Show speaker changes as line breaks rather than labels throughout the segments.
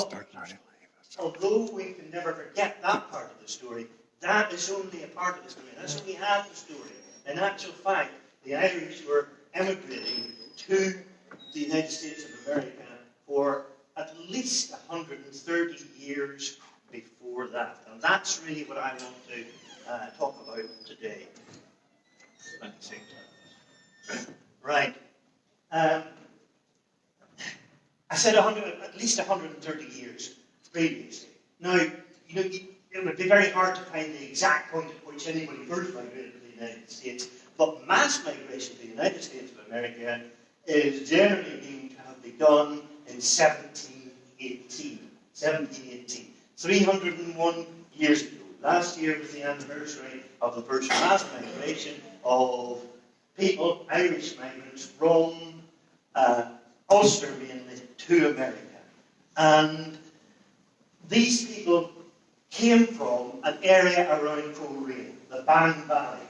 But although we can never forget that part of the story, that is only a part of the story. That's only half the story. In actual fact, the Irish were emigrating to the United States of America for at least 130 years before that. And that's really what I want to talk about today. Right. I said at least 130 years previously. Now, it would be very hard to find the exact point at which anybody first migrated to the United States, but mass migration to the United States of America is generally deemed to have begun in 1718. 1718. 301 years ago. Last year was the anniversary of the first mass migration of people, Irish migrants, from Ulster mainly to America. And these people came from an area around Coleraine, the Bann Valley.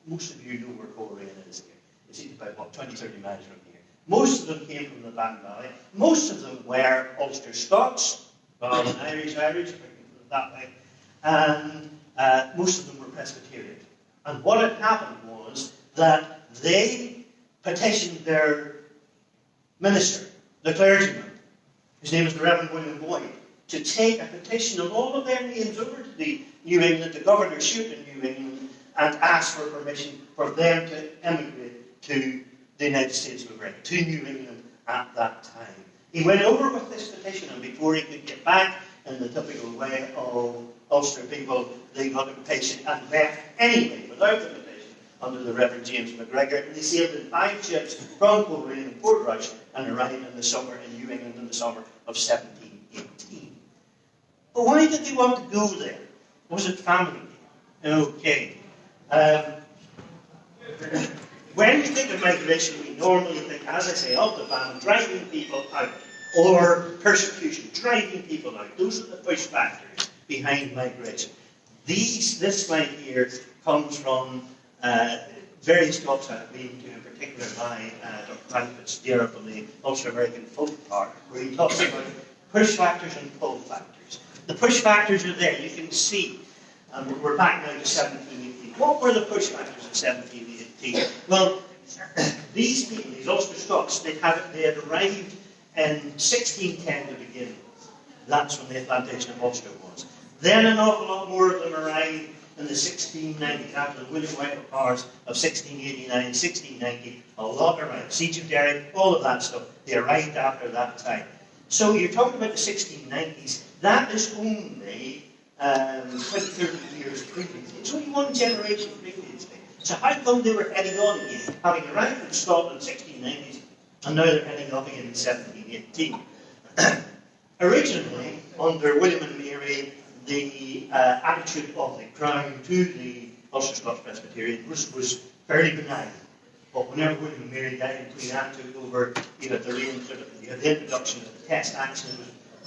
Most of you know where Coleraine is here. It's about, 20, 30 miles from here. Most of them came from the Bann Valley. Most of them were Ulster Scots, rather than Irish, that way. And most of them were Presbyterian. And what had happened was that they petitioned their minister, the clergyman, his name is the Reverend William Boyd, to take a petition of all of their names over to the New England, the governorship in New England, and ask for permission for them to emigrate to the United States of America, to New England at that time. He went over with this petition, and before he could get back, in the typical way of Ulster people, they got impatient and left anyway, without the petition, under the Reverend James MacGregor, and they sailed in 5 ships from Coleraine and Portrush and arrived in the summer in New England in the summer of 1718. But why did they want to go there? Was it family? Okay. When we think of migration, we normally think, as I say, of the ban, driving people out, or persecution, driving people out. Those are the push factors behind migration. This slide here comes from various talks I've been to, in particular by Dr. Frank Fitzgerald from the Ulster American Folk Park, where he talks about push factors and pull factors. The push factors are there, you can see. We're back now to 1718. What were the push factors in 1718? Well, these people, these Ulster Scots, they had arrived in 1610 to begin with. That's when the plantation of Ulster was. Then an awful lot more of them arrived in the 1690s, after the William Whiteley Powers of 1689, 1690. A lot arrived. Siege of Derry, all of that stuff. They arrived after that time. So you're talking about the 1690s. That is only 20, 30 years previously. It's only one generation previously. So how come they were heading on again, having arrived in Scotland in the 1690s, and now they're heading off again in 1718? Originally, under William and Mary, the attitude of the Crown to the Ulster Scots Presbyterian was fairly benign. But whenever William and Mary died and Queen Anne took over, you had the introduction of the Test Acts, and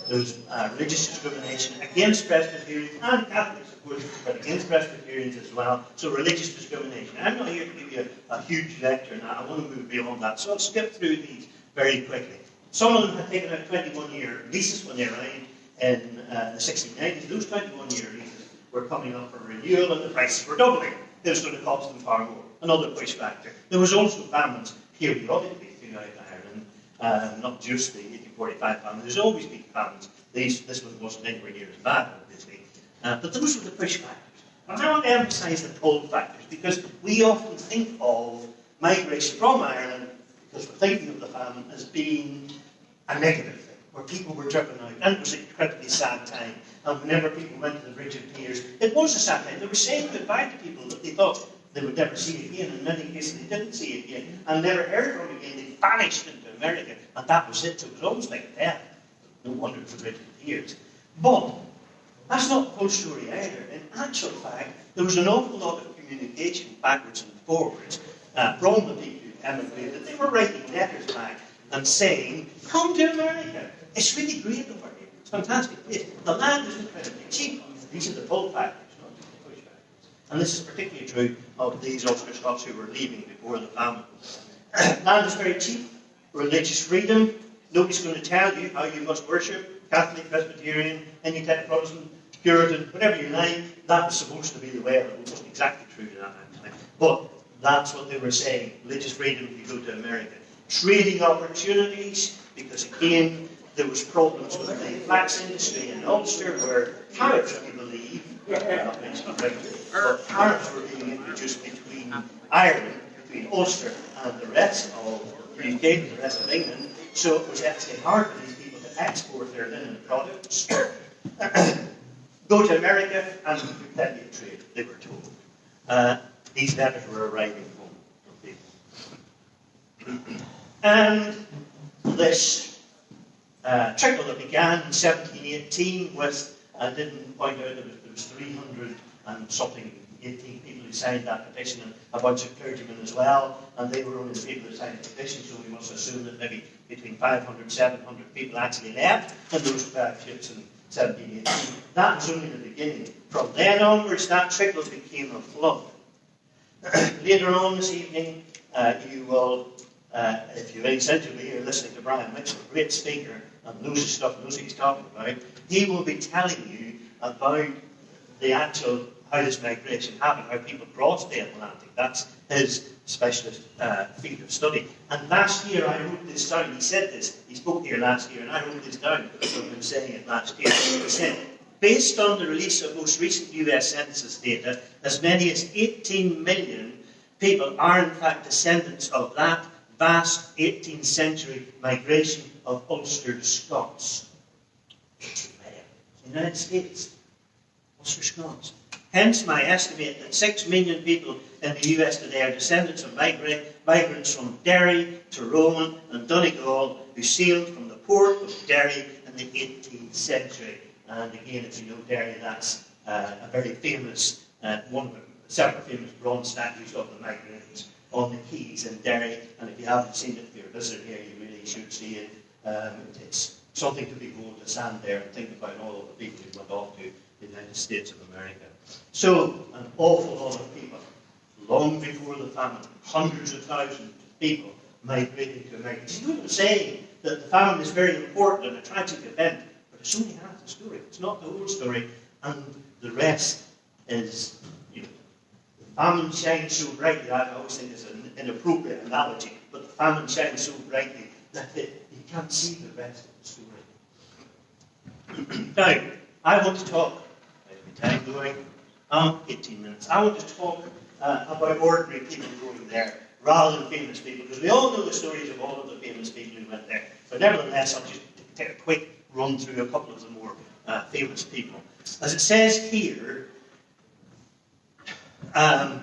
there was religious discrimination against Presbyterians and Catholics, of course, but against Presbyterians as well. So religious discrimination. I'm not here to give you a huge lecture now. I want to move beyond that. So I'll skip through these very quickly. Some of them had taken out 21-year leases when they arrived in the 1690s. Those 21-year leases were coming up for renewal, and the prices were doubling. It was going to cost them far more. Another push factor. There was also famines periodically throughout Ireland, not just the 1845 famine. There's always been famines. This one wasn't anywhere near as bad, obviously. But those were the push factors. And I want to emphasise the pull factors, because we often think of migration from Ireland, because we're thinking of the famine, as being a negative thing, where people were driven out, and it was an incredibly sad time. And whenever people went to the Bridge of Tears, it was a sad time. They were saying goodbye to people that they thought they would never see again, and in many cases they didn't see again, and never heard from again. They vanished into America, and that was it. So it was almost like a death. No wonder it was the Bridge of Tears. But that's not the full story either. In actual fact, there was an awful lot of communication backwards and forwards from the people who emigrated. They were writing letters back and saying, come to America. It's really great over here. It's a fantastic place. The land is incredibly cheap. These are the pull factors, not just the push factors. And this is particularly true of these Ulster Scots who were leaving before the famine. Land is very cheap. Religious freedom. Nobody's going to tell you how you must worship. Catholic, Presbyterian, any type of Protestant, Puritan, whatever you like, that was supposed to be the way of it. It wasn't exactly true to that time. But that's what they were saying. Religious freedom if you go to America. Trading opportunities, because again, there was problems with the flax industry in Ulster where tariffs, we believe, not mentioned regularly, but tariffs were being introduced between Ireland, between Ulster and the rest of the UK and the rest of England. So it was actually hard for these people to export their linen products. Go to America and you could plenty of trade, they were told. These letters were arriving home from people. And this trickle that began in 1718 with, I didn't point out that there was 300 and something, 18 people who signed that petition, and a bunch of clergymen as well, and they were only the people who signed the petition, so we must assume that maybe between 500 and 700 people actually left in those ships in 1718. That was only the beginning. From then onwards, that trickle became a flood. Later on this evening, you will, if you're essentially here listening to Brian Mitchell, a great speaker, and knows his stuff, knows what he's talking about, he will be telling you about the actual, how this migration happened, how people crossed the Atlantic. That's his specialist field of study. And last year I wrote this down. He said this. He spoke here last year, and I wrote this down. So I've been saying it last year. He said, based on the release of most recent US Census data, as many as 18 million people are in fact descendants of that vast 18th century migration of Ulster Scots. United States. Ulster Scots. Hence my estimate that 6 million people in the US today are descendants of migrants from Derry, Tyrone and Donegal who sailed from the port of Derry in the 18th century. And again, if you know Derry, that's a very famous, one of several famous bronze statues of the migrants on the quays in Derry. And if you haven't seen it, if you're a visitor here, you really should see it. It's something to behold to stand there and think about all of the people who went off to the United States of America. So, an awful lot of people, long before the famine, hundreds of thousands of people migrated to America. You know what I'm saying? That the famine is very important and a tragic event, but it's only half the story. It's not the whole story, and the rest is, you know, the famine shines so brightly. I always think it's an inappropriate analogy, but the famine shines so brightly that you can't see the rest of the story. Now, I want to talk, time going, 18 minutes. I want to talk about ordinary people going there, rather than famous people, because we all know the stories of all of the famous people who went there. But nevertheless, I'll just take a quick run through a couple of the more famous people. As it says here, I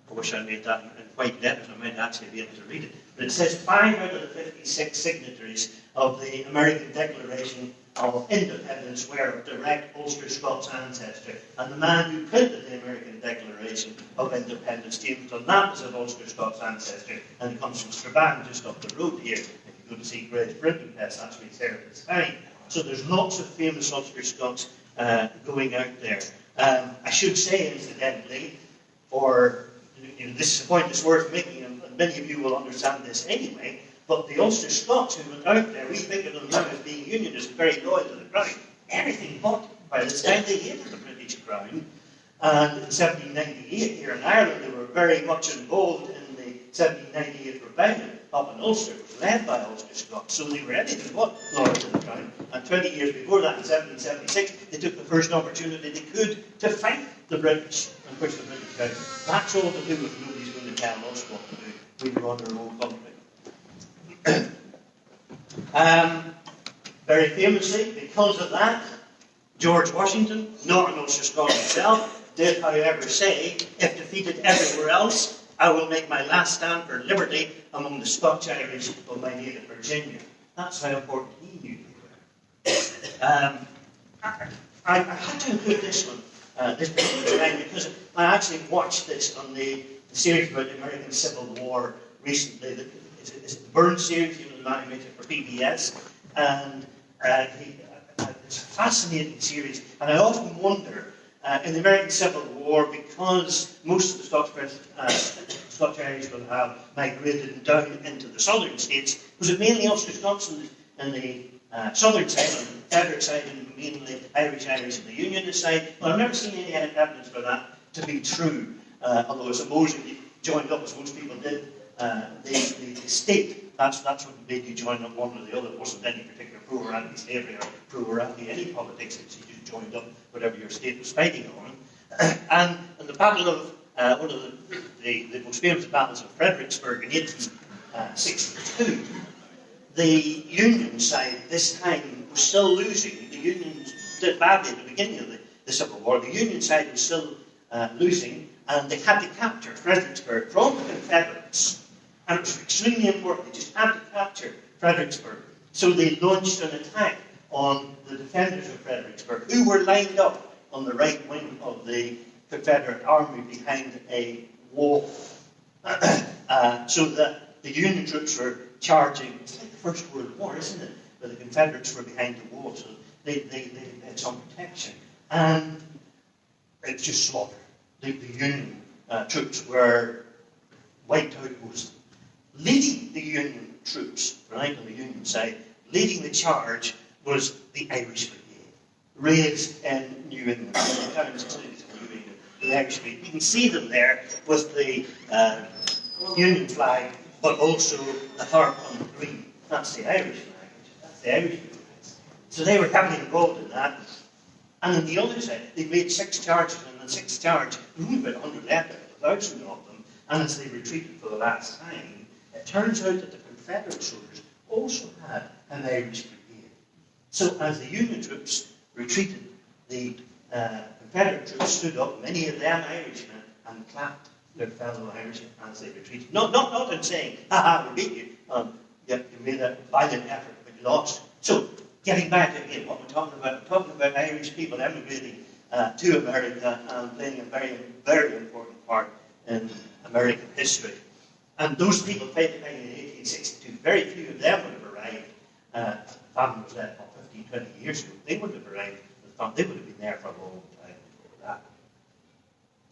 wish I made that in white letters, I might actually be able to read it. But it says 5 out of the 56 signatories of the American Declaration of Independence were of direct Ulster Scots ancestry. And the man who printed the American Declaration of Independence, Jameson, that was of Ulster Scots ancestry. And he comes from Strabane, just up the road here. If you go to see Gray's printing press, that's where he's there at this time. So there's lots of famous Ulster Scots going out there. I should say, incidentally, or this is a point that's worth making, and many of you will understand this anyway, but the Ulster Scots who went out there, we think of them now as being Unionists and very loyal to the Crown. Everything but by the time they hated the British Crown. And in 1798 here in Ireland, they were very much involved in the 1798 rebellion up in Ulster. It was led by Ulster Scots, so they were anything but loyal to the Crown. And 20 years before that, in 1776, they took the first opportunity they could to fight the British and push the British out. That's all to do with nobody's going to tell us what to do. We run our own country. Very famously, because of that, George Washington, not an Ulster Scot himself, did, however, say, if defeated everywhere else, I will make my last stand for liberty among the Scotch-Irish of my native Virginia. That's how important he knew they were. I had to include this one, this particular time, because I actually watched this on the series about the American Civil War recently. It's the Burns series, he was animated for PBS, and it's a fascinating series. And I often wonder, in the American Civil War, because most of the Scotch-Irish will have migrated down into the southern states, was it mainly Ulster Scots in the southern side, on the Confederate side, and mainly Irish on the Unionist side. Well, I've never seen any evidence for that to be true, although I suppose if you joined up, as most people did, the state, that's what made you join up one or the other. It wasn't any particular pro or anti-slavery or pro or anti-any politics, it's you just joined up whatever your state was fighting on. And in the Battle of, one of the most famous battles of Fredericksburg in 1862, the Union side this time was still losing. The Unions did badly at the beginning of the Civil War. The Union side was still losing, and they had to capture Fredericksburg from the Confederates. And it was extremely important. They just had to capture Fredericksburg. So they launched an attack on the defenders of Fredericksburg, who were lined up on the right wing of the Confederate army behind a wall. So that the Union troops were charging. It's like the First World War, isn't it? Where the Confederates were behind the wall, so they had some protection. And it was just slaughter. The Union troops were wiped out mostly. Leading the Union troops, right, on the Union side, leading the charge was the Irish Brigade, raised in New England, the Irish Brigade. You can see them there with the Union flag, but also the harp on the green. That's the Irish flag. That's the Irish Brigade. So they were heavily involved in that. And on the other side, they made 6 charges, and the 6th charge, there were about 100 left, 1,000 of them, and as they retreated for the last time, it turns out that the Confederate soldiers also had an Irish brigade. So as the Union troops retreated, the Confederate troops stood up, many of them Irishmen, and clapped their fellow Irishmen as they retreated. Not in saying, ha ha, we beat you. You made a valiant effort, but you lost. So, getting back again, what we're talking about Irish people emigrating to America and playing a very, very important part in American history. And those people fighting in 1862, very few of them would have arrived. The famine was left 15, 20 years ago. They wouldn't have arrived. They would have been there for a long time before that.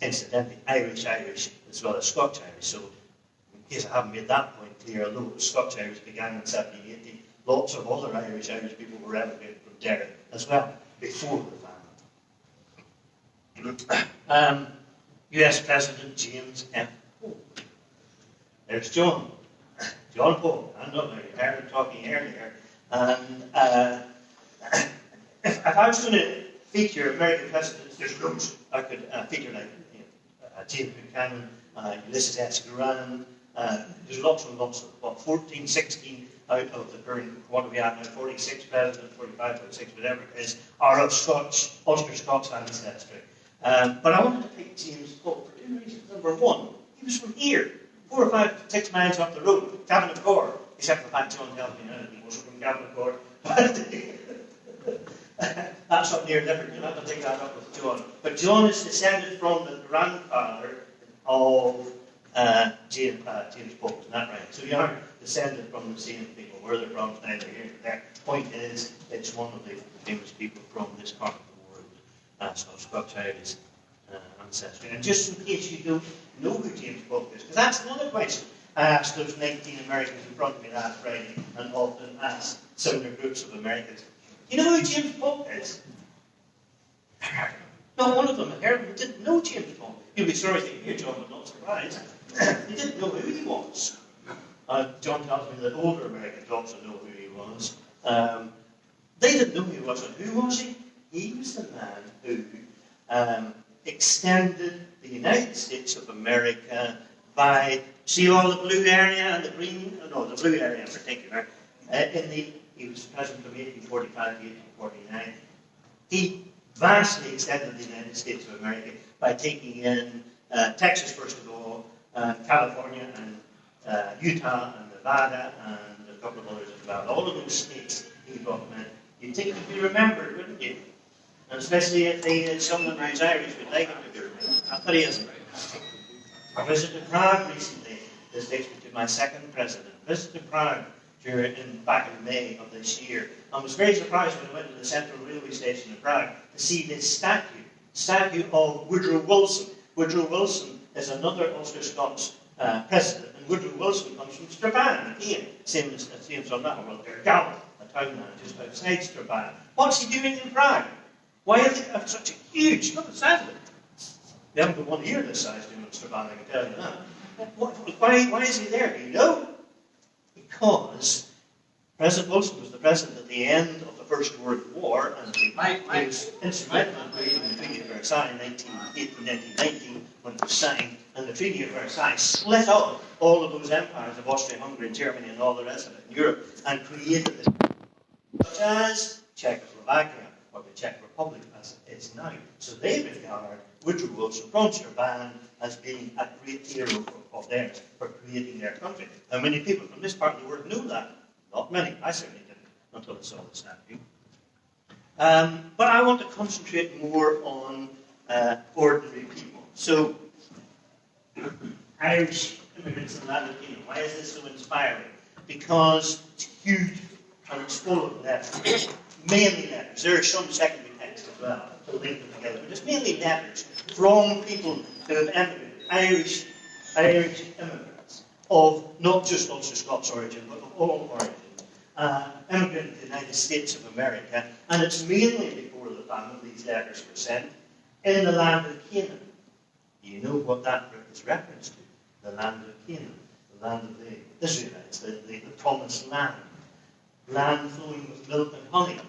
Incidentally, Irish as well as Scotch-Irish. So, in case I haven't made that point clear, although Scotch-Irish began in 1780, lots of other Irish people were emigrated from Derry as well, before the famine. US President James F. Polk. There's John Polk. I'm not very heard him talking earlier. And if I was going to feature American presidents, there's loads. I could feature like James Buchanan, Ulysses S. Grant. There's lots and lots of 14, 16 out of the current, what are we at now, 46 presidents, 45, 46, whatever it is, are of Ulster Scots ancestry. But I wanted to pick James Polk for 2 reasons. Number one, he was from here, 4 or 5, 6 miles up the road, Cavanagh, except for the fact John tells me now that he wasn't from Cavanagh. That's up near different, you'll have to take that up with John. But John is descended from the grandfather of James Polk, isn't that right? So you are descended from the same people. Where they're from is neither here nor there. Point is, it's one of the famous people from this part of the world, so Scotch-Irish ancestry. And just in case you don't know who James Polk is, because that's another question I asked those 19 Americans in front of me last Friday, and often ask similar groups of Americans. You know who James Polk is? Not one of them didn't know James Polk. You'll be sorry to hear, John, but not surprised. They didn't know who he was. John tells me that older Americans also know who he was. They didn't know who he was, and who was he? He was the man who extended the United States of America by, see all the blue area and the green, no, the blue area in particular, he was president from 1845 to 1849. He vastly extended the United States of America by taking in Texas, first of all, California, and Utah, and Nevada, and a couple of others as well. All of those states he brought them in. You'd think he'd be remembered, wouldn't you? And especially if some of them who's Irish would like him to be remembered. But he isn't. I visited Prague recently. This takes me to my second president. Visited Prague back in May of this year. I was very surprised when I went to the Central Railway Station in Prague to see this statue of Woodrow Wilson. Woodrow Wilson is another Ulster Scots president, and Woodrow Wilson comes from Strabane, again, same as on that one. Well, they're gallant, townland just outside Strabane. What's he doing in Prague? Why is it have such a huge, look at the size of it. They haven't got one here this size doing in Strabane, I can tell you that. Why is he there? Do you know? Because President Wilson was the president at the end of the First World War, and he was instrumental in creating the Treaty of Versailles in 1919, when it was signed, and the Treaty of Versailles split up all of those empires of Austria, Hungary, and Germany, and all the rest of it in Europe, and created this, such as Czechoslovakia, or the Czech Republic as it is now. So they regard Woodrow Wilson from Strabane as being a great hero of theirs for creating their country. And many people from this part of the world knew that. Not many. I certainly didn't until I saw the statue. But I want to concentrate more on ordinary people. So, Irish immigrants in that opinion. Why is this so inspiring? Because it's huge and it's full of letters. Mainly letters. There are some secondary text as well to link them together. But it's mainly letters from people who have emigrated. Irish immigrants of not just Ulster-Scots origin, but of all origins. Immigrated to the United States of America, and it's mainly before the famine these letters were sent, in the land of Canaan. You know what that is reference to? The land of Canaan, the land of the Israelites, the promised land. Land flowing with milk and honey.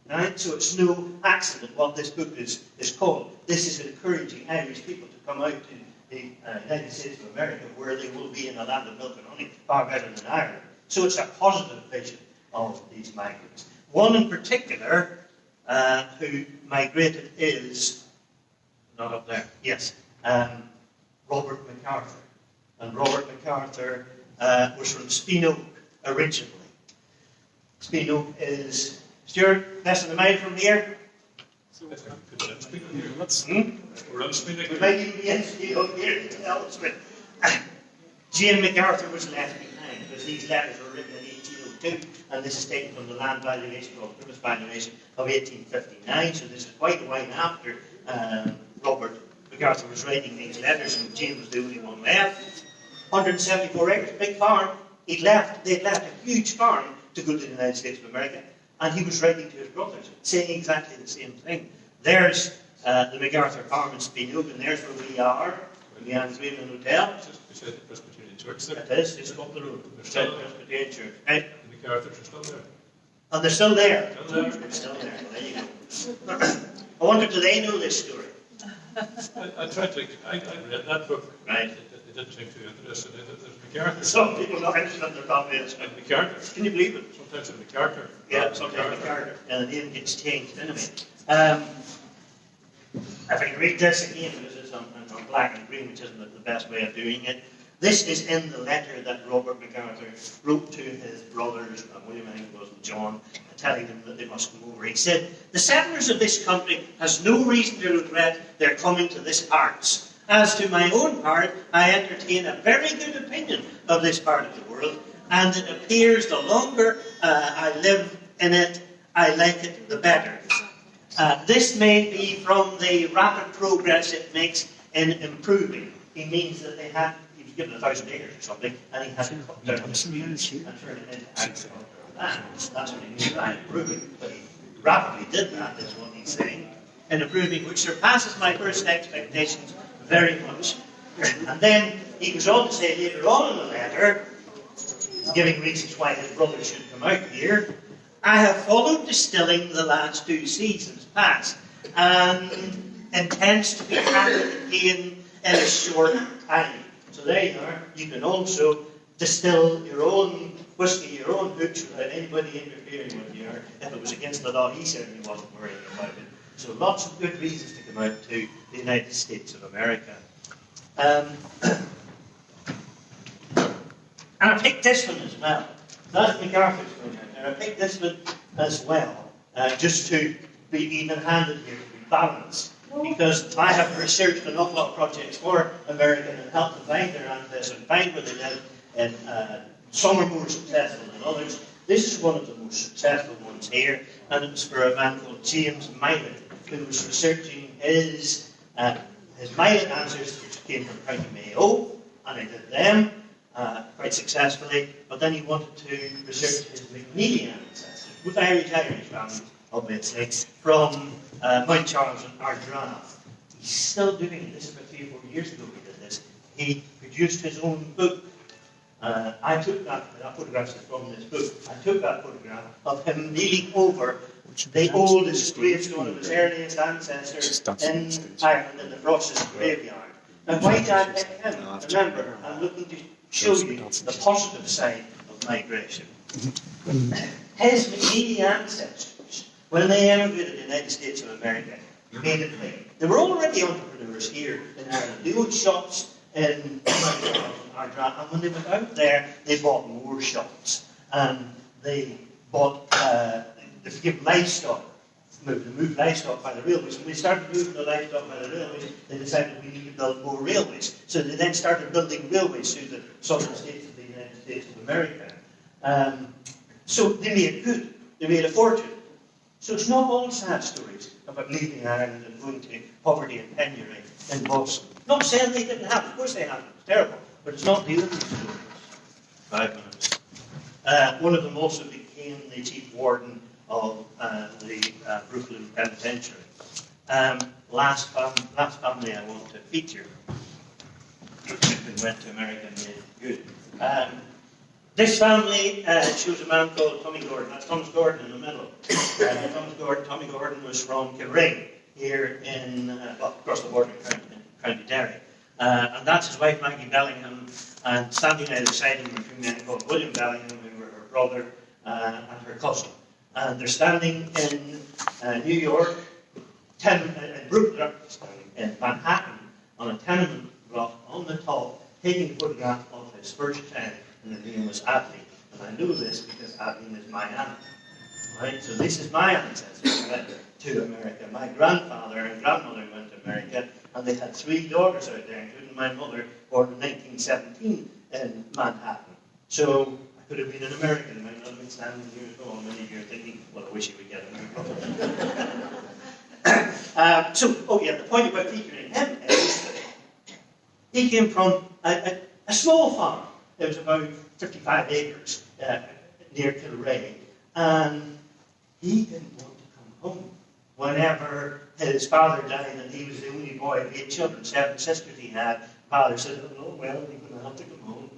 Right? So it's no accident what this book is called. This is encouraging Irish people to come out to the United States of America, where they will be in a land of milk and honey, far better than Ireland. So it's a positive vision of these migrants. One in particular who migrated is, not up there, yes, Robert MacArthur. And Robert MacArthur was from Spino originally. Spino is, Stuart, best of the mind from here?
We're on Spino.
We might even be in Spino here to tell us. Jane MacArthur was left behind because these letters were written in 1802, and this is taken from the land valuation or Plymouth valuation of 1859, so this is quite a while after Robert MacArthur was writing these letters, and Jane was the only one left. 174 acres, big farm. They'd left a huge farm to go to the United States of America, and he was writing to his brothers, saying exactly the same thing. There's the MacArthur farm in Spinoak, and there's where we are, the Anthraman Hotel.
Beside the Presbyterian Church there.
It is, just up the road. Beside the Presbyterian Church. Right?
The MacArthurs are still there.
And they're still there.
Still there.
They're still there. There you go. I wonder, do they know this story?
I tried to, I read that book.
Right.
It didn't seem too interesting. There's MacArthur.
Some people not interested in their probably is.
MacArthur.
Can you believe it?
Sometimes it's MacArthur.
Yeah, sometimes MacArthur. And the name gets changed anyway. If I can read this again, because it's on black and green, which isn't the best way of doing it. This is in the letter that Robert MacArthur wrote to his brothers, William, I think it was, and John, telling them that they must come over. He said, "The settlers of this country has no reason to regret their coming to this parts. As to my own part, I entertain a very good opinion of this part of the world, and it appears the longer I live in it, I like it the better. This may be from the rapid progress it makes in improving." He means that he was given 1,000 acres or something, and he had to cut down the trees and turn it into agricultural land. That's what he means by improving. But he rapidly did that, is what he's saying. In improving, which surpasses my first expectations very much. And then he goes on to say later on in the letter, giving reasons why his brother should come out here, "I have followed distilling the last 2 seasons past, and intends to be handed again in a short time." So there you are. You can also distill your own whiskey, your own hooch, without anybody interfering with you. Or if it was against the law, he certainly wasn't worrying about it. So lots of good reasons to come out to the United States of America. And I picked this one as well. That's MacArthur's going out there. I picked this one as well, just to be even-handed here, to be balanced. Because I have researched an awful lot of projects for America and helped to find their ancestors and find where they live, and some are more successful than others. This is one of the most successful ones here, and it was for a man called James Milett, who was researching his Milett ancestors, which came from County Mayo, and I did them, quite successfully, but then he wanted to research his McNeely ancestors, with Irish family, obviously, from Mount Charles and Ardgraf. He's still doing it. This is about 3 or 4 years ago he did this. He produced his own book. I took that photograph is from this book. I took that photograph of him kneeling over the oldest gravestone of his earliest ancestors in Ireland in the Frost's graveyard. Now, why did I pick him? Remember, I'm looking to show you the positive side of migration. His McNeely ancestors, when they emigrated to the United States of America, made it clear. They were already entrepreneurs here in Ireland. They owned shops in Ardgraf, and when they went out there, they bought more shops. And they bought, they gave livestock. They moved livestock by the railways. When they started moving the livestock by the railways, they decided we need to build more railways. So they then started building railways through the southern states of the United States of America. So they made good. They made a fortune. So it's not all sad stories about leaving Ireland and going to poverty and penury in Boston. Not saying they didn't have, of course they had, it was terrible, but it's not the only story. 5 minutes. One of them also became the chief warden of the Brooklyn Penitentiary. Last family I want to feature, who went to America and made it good. This family shows a man called Tommy Gordon. That's Thomas Gordon in the middle. Tommy Gordon was from Kilray, here in, across the border in County Derry. And that's his wife, Maggie Bellingham, and standing either side of him were 2 men called William Bellingham, who were her brother and her cousin. And they're standing in New York, in Brooklyn, in Manhattan, on a tenement block on the top, taking a photograph of his first child, and her name was Adeline. And I know this because Adeline is my aunt. Right? So this is my ancestors who went to America. My grandfather and grandmother went to America, and they had 3 daughters out there, including my mother, born in 1917 in Manhattan. So I could have been an American. I might not have been standing here at all. Many of you are thinking, well, I wish you would get a the point about featuring him is that he came from a small farm. It was about 55 acres near Kilray, and he didn't want to come home. Whenever his father died and he was the only boy of 8 children, 7 sisters he had, father said, oh, well, you're going to have to come home.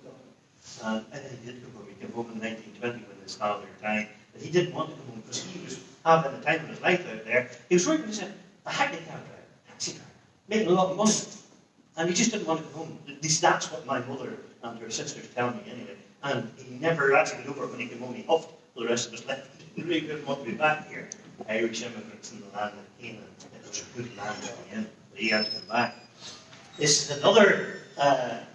And he did come home. He came home in 1920 when his father died. But he didn't want to come home because he was having the time of his life out there. He was working as a hackney cab driver, taxi driver, making a lot of money. And he just didn't want to come home. At least that's what my mother and her sisters tell me anyway. And he never actually got over when he came home. He huffed for the rest of his life. He didn't really didn't want to be back here. Irish immigrants in the land of Canaan. It was a good land at the end, but he had to come back. This is another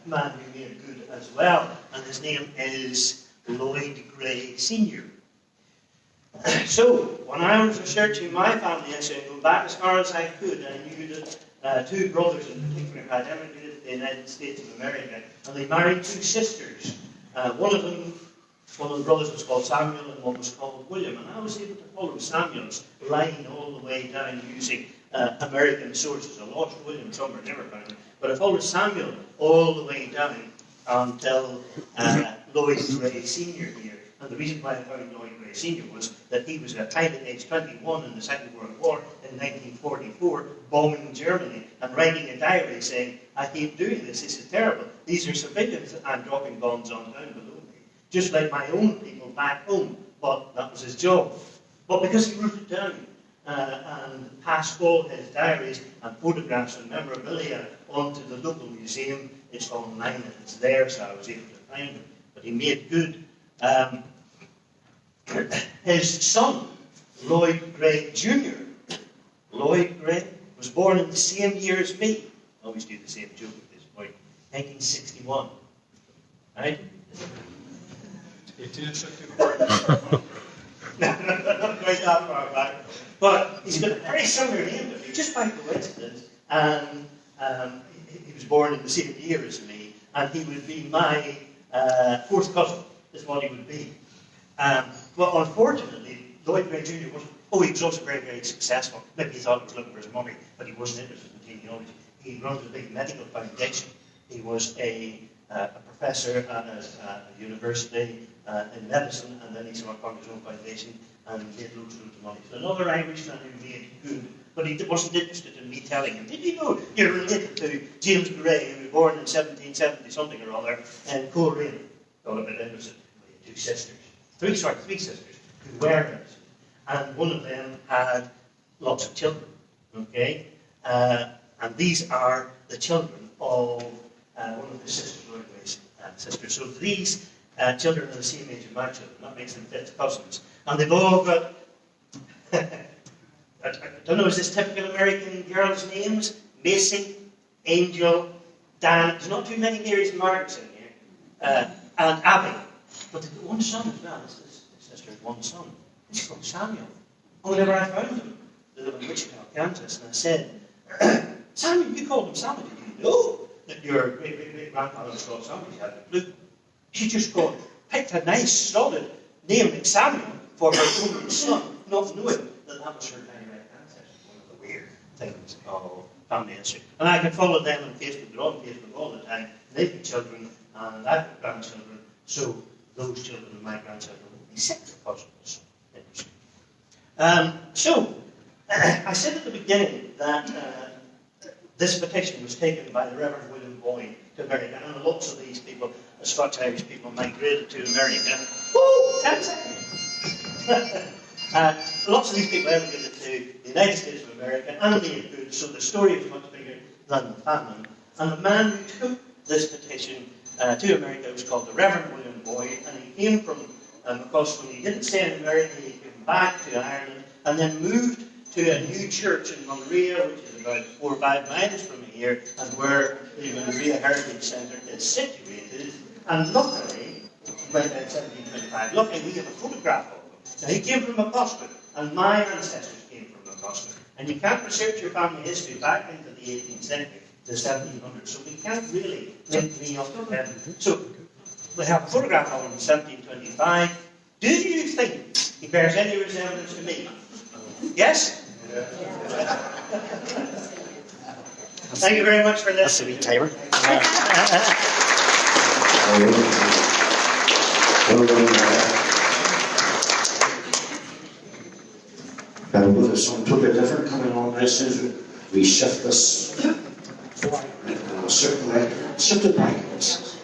man who made good as well, and his name is Lloyd Gray Sr. So, when I was researching my family, I said, go back as far as I could. I knew that 2 brothers in particular had emigrated to the United States of America, and they married 2 sisters. One of the brothers was called Samuel, and one was called William. And I was able to follow Samuel's line all the way down using American sources. I lost William somewhere, never found him. But I followed Samuel all the way down until Lloyd Gray Sr. here. And the reason why I found Lloyd Gray Sr. was that he was a pilot aged 21 in the Second World War in 1944, bombing Germany and writing a diary saying, I hate doing this is terrible. These are civilians that I'm dropping bombs on down below me. Just like my own people back home. But that was his job. But because he wrote it down and passed all his diaries and photographs and memorabilia onto the local museum, it's online and it's there, so I was able to find it. But he made good. His son, Lloyd Gray Jr. Lloyd Gray was born in the same year as me. I always do the same joke at this point. 1961. Right?
1854.
No, not quite that far back. But he's got a very similar name to me, just by coincidence. And he was born in the same year as me, and he would be my 4th cousin, is what he would be. Well, unfortunately, Lloyd Gray Jr. wasn't. Oh, he was also very, very successful. Maybe he thought he was looking for his money, but he wasn't interested in genealogy. He runs a big medical foundation. He was a a professor at a university in medicine, and then he set up his own foundation and made loads of money. So another Irishman who made good, but he wasn't interested in me telling him. Did you know you're related to James Gray, who was born in 1770 something or other, in Coleraine? Got a bit interested. Two sisters, three sisters who were innocent, and one of them had lots of children. Okay, and these are the children of one of the sisters, Lord Gray's sisters. So these children are the same age as my children. That makes them fifth cousins, and they've all got. I don't know, is this typical American girls' names? Macy, Angel, Dan. There's not too many Marys and Margarets in here, and Abby. But they've got one son as well. This sister has one son. He's called Samuel. And whenever I found him, they live in Wichita, Kansas, and I said, Samuel, you called him Samuel. Did you know that your great-great-great-grandfather was called Samuel? She had a clue. She just picked a nice, solid name like Samuel for her only son, not knowing that that was her direct ancestor. One of the weird things of family history. And I can follow them on Facebook. They're on Facebook all the time. They've got children, and I've got grandchildren. So those children of my grandchildren will be sixth cousins. So, I said at the beginning that this petition was taken by the Reverend William Boyd to America, and lots of these people, the Scots-Irish people, migrated to America. Woo! 10 seconds! Lots of these people emigrated to the United States of America, and made good, so the story is much bigger than the famine. And the man who took this petition to America was called the Reverend William Boyd, and he came from because when he didn't stay in America, he came back to Ireland and then moved to a new church in Monreagh, which is about 4 or 5 miles from here, and where the Monreagh Heritage Centre is situated. And luckily, right in 1725, luckily we have a photograph of him. Now he came from McCosker, and my ancestors came from McCosker. And you can't research your family history back into the 18th century, the 1700s, so we can't really link me up to them. So we have a photograph of him in 1725. Do you think he bears any resemblance to me? Yes? Yeah. Thank you very much for listening.
That's a wee timer.
Well, there's something totally different coming on now soon. We shift this forward in a certain way. Shift it backwards.